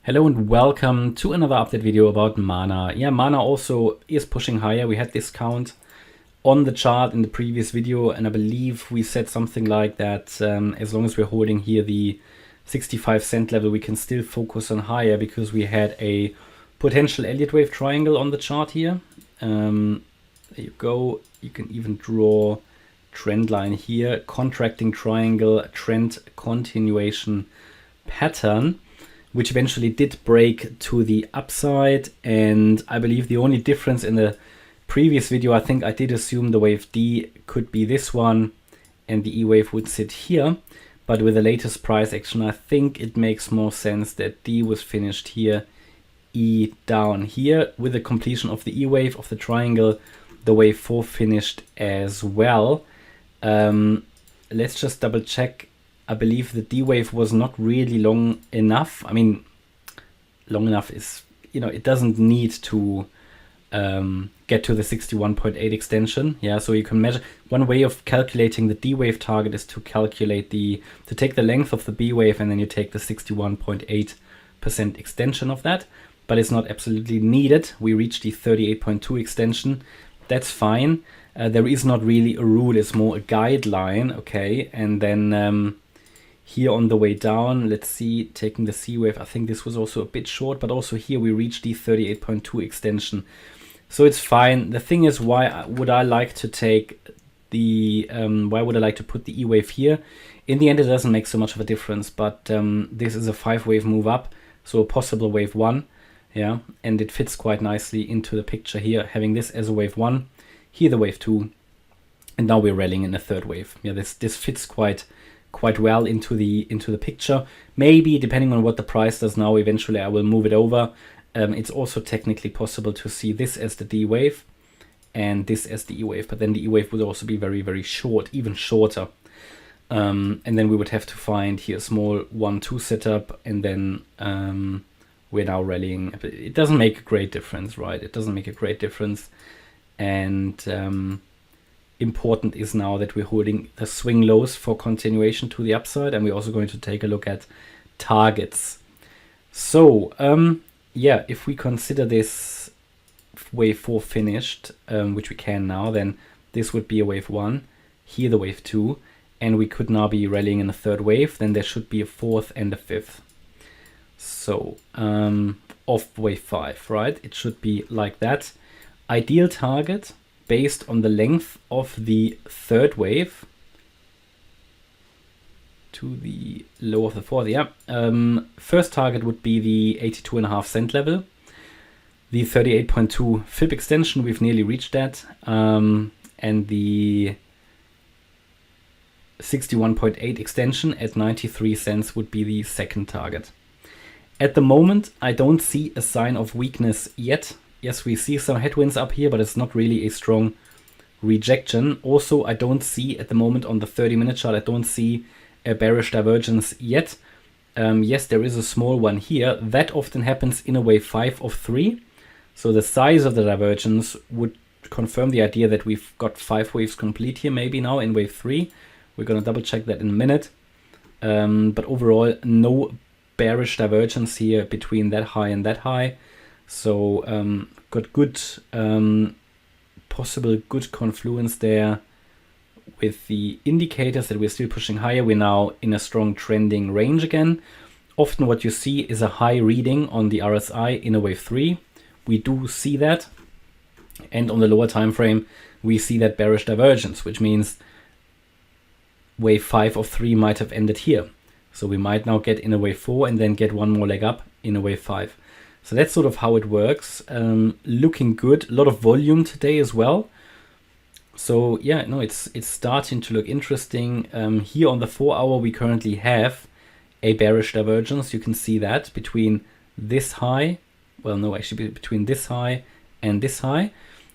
Hello and welcome to another update video about Mana. Yeah, Mana also is pushing higher. We had this count on the chart in the previous video, and I believe we said something like that as long as we're holding here the 65 cent level, we can still focus on higher because we had a potential Elliott wave triangle on the chart here. There you go. You can even draw trend line here, contracting triangle, trend continuation pattern, which eventually did break to the upside. And I believe the only difference in the previous video, I think I did assume the wave D could be this one and the E wave would sit here. But with the latest price action, I think it makes more sense that D was finished here, E down here. With the completion of the E wave of the triangle, the wave 4 finished as well. Let's just double check. I believe the D wave was not really long enough. I mean, long enough is, it doesn't need to get to the 61.8 extension. Yeah, so you can measure. One way of calculating the D wave target is to calculate to take the length of the B wave and then you take the 61.8% extension of that. But it's not absolutely needed. We reached the 38.2 extension. That's fine. There is not really a rule. It's more a guideline. Okay, and then here on the way down, let's see, taking the C wave, I think this was also a bit short, but also here we reached the 38.2 extension. So it's fine. The thing is, why would I like to take why would I like to put the E wave here? In the end, it doesn't make so much of a difference, but this is a 5-wave move up, so a possible wave 1, yeah, and it fits quite nicely into the picture here, having this as a wave 1, here the wave 2, and now we're rallying in a third wave. Yeah, this fits quite well into the picture. Maybe depending on what the price does now, eventually I will move it over. It's also technically possible to see this as the D wave and this as the E wave, but then the E wave would also be very, very short, even shorter. And then we would have to find here a small 1-2 setup, and then we're now rallying. It doesn't make a great difference, right? It doesn't make a great difference. And important is now that we're holding the swing lows for continuation to the upside, and we're also going to take a look at targets. So yeah, if we consider this wave 4 finished, which we can now, then this would be a wave 1, here the wave 2, and we could now be rallying in a third wave. Then there should be a fourth and a fifth. So of wave 5, right? It should be like that. Ideal target based on the length of the third wave to the low of the fourth. Yeah. First target would be the 82.5 cent level. The 38.2 fib extension, we've nearly reached that. And the 61.8 extension at 93 cents would be the second target. At the moment, I don't see a sign of weakness yet. Yes, we see some headwinds up here, but it's not really a strong rejection. Also, I don't see at the moment on the 30-minute chart, I don't see a bearish divergence yet. Yes, there is a small one here. That often happens in a wave 5 of 3. So the size of the divergence would confirm the idea that we've got 5 waves complete here, maybe now in wave 3. We're going to double check that in a minute. But overall, no bearish divergence here between that high and that high. So got good, possible good confluence there with the indicators that we're still pushing higher. We're now in a strong trending range again. Often what you see is a high reading on the RSI in a wave 3. We do see that. And on the lower time frame, we see that bearish divergence, which means wave 5 of 3 might have ended here. So we might now get in a wave 4 and then get one more leg up in a wave 5. So that's sort of how it works. Looking good. A lot of volume today as well. So yeah, no, it's starting to look interesting. Here on the 4-hour, we currently have a bearish divergence. You can see that between this high. Well, no, actually between this high and this high.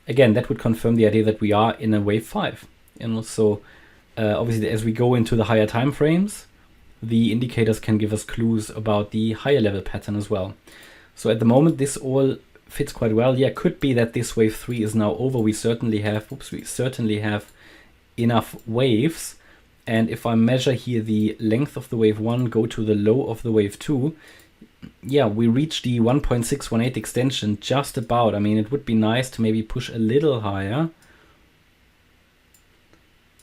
Again, that would confirm the idea that we are in a wave 5. So obviously, as we go into the higher time frames, the indicators can give us clues about the higher level pattern as well. So at the moment, this all fits quite well. Yeah, could be that this wave 3 is now over. We certainly have enough waves. And if I measure here the length of the wave 1, go to the low of the wave 2, yeah, we reached the 1.618 extension just about. I mean, it would be nice to maybe push a little higher,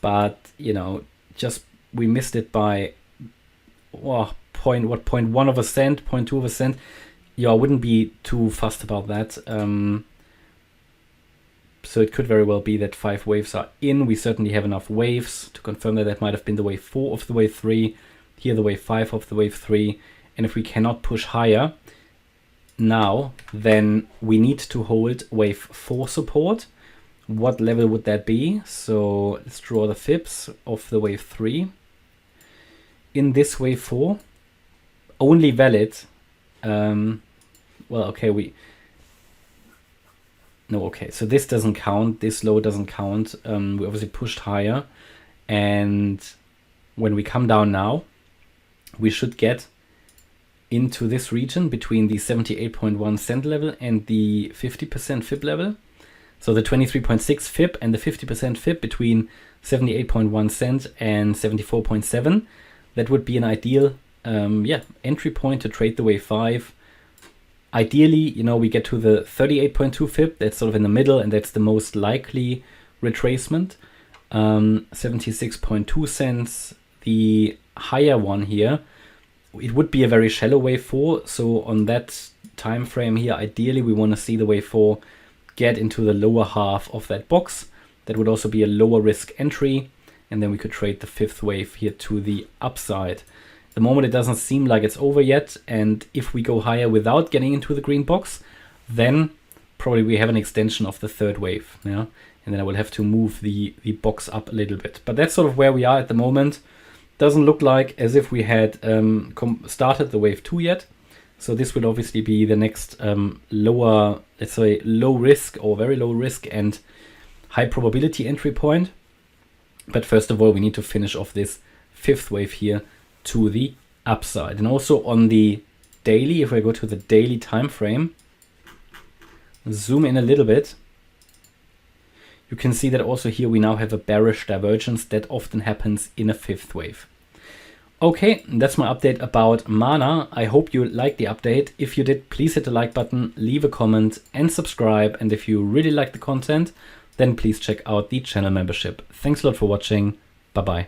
but you know, just we missed it by 0.1 of a cent, 0.2 of a cent. Yeah, I wouldn't be too fussed about that. So it could very well be that 5 waves are in. We certainly have enough waves to confirm that that might have been the wave 4 of the wave 3, here the wave 5 of the wave 3. And if we cannot push higher now, then we need to hold wave 4 support. What level would that be? So let's draw the fibs of the wave 3. In this wave 4, only valid. Well, okay, so this doesn't count. This low doesn't count. We obviously pushed higher. And when we come down now, we should get into this region between the 78.1 cent level and the 50% fib level. So the 23.6 fib and the 50% fib between 78.1 cent and 74.7. That would be an ideal entry point to trade the wave 5. Ideally, you know, we get to the 38.2 fib. That's sort of in the middle, and that's the most likely retracement. 76.2 cents, the higher one here. It would be a very shallow wave 4. So on that time frame here, ideally we want to see the wave 4 get into the lower half of that box. That would also be a lower risk entry, and then we could trade the 5th wave here to the upside. At the moment it doesn't seem like it's over yet, and if we go higher without getting into the green box, then probably we have an extension of the 3rd wave, yeah? And then I will have to move the box up a little bit. But that's sort of where we are at the moment. Doesn't look like as if we had started the wave 2 yet. So this will obviously be the next lower, let's say low risk or very low risk and high probability entry point. But first of all, we need to finish off this 5th wave here to the upside. And also on the daily, if I go to the daily time frame, zoom in a little bit, you can see that also here we now have a bearish divergence that often happens in a 5th wave. Okay, that's my update about Mana. I hope you liked the update. If you did, please hit the like button, leave a comment and subscribe. And if you really like the content, then please check out the channel membership. Thanks a lot for watching. Bye-bye.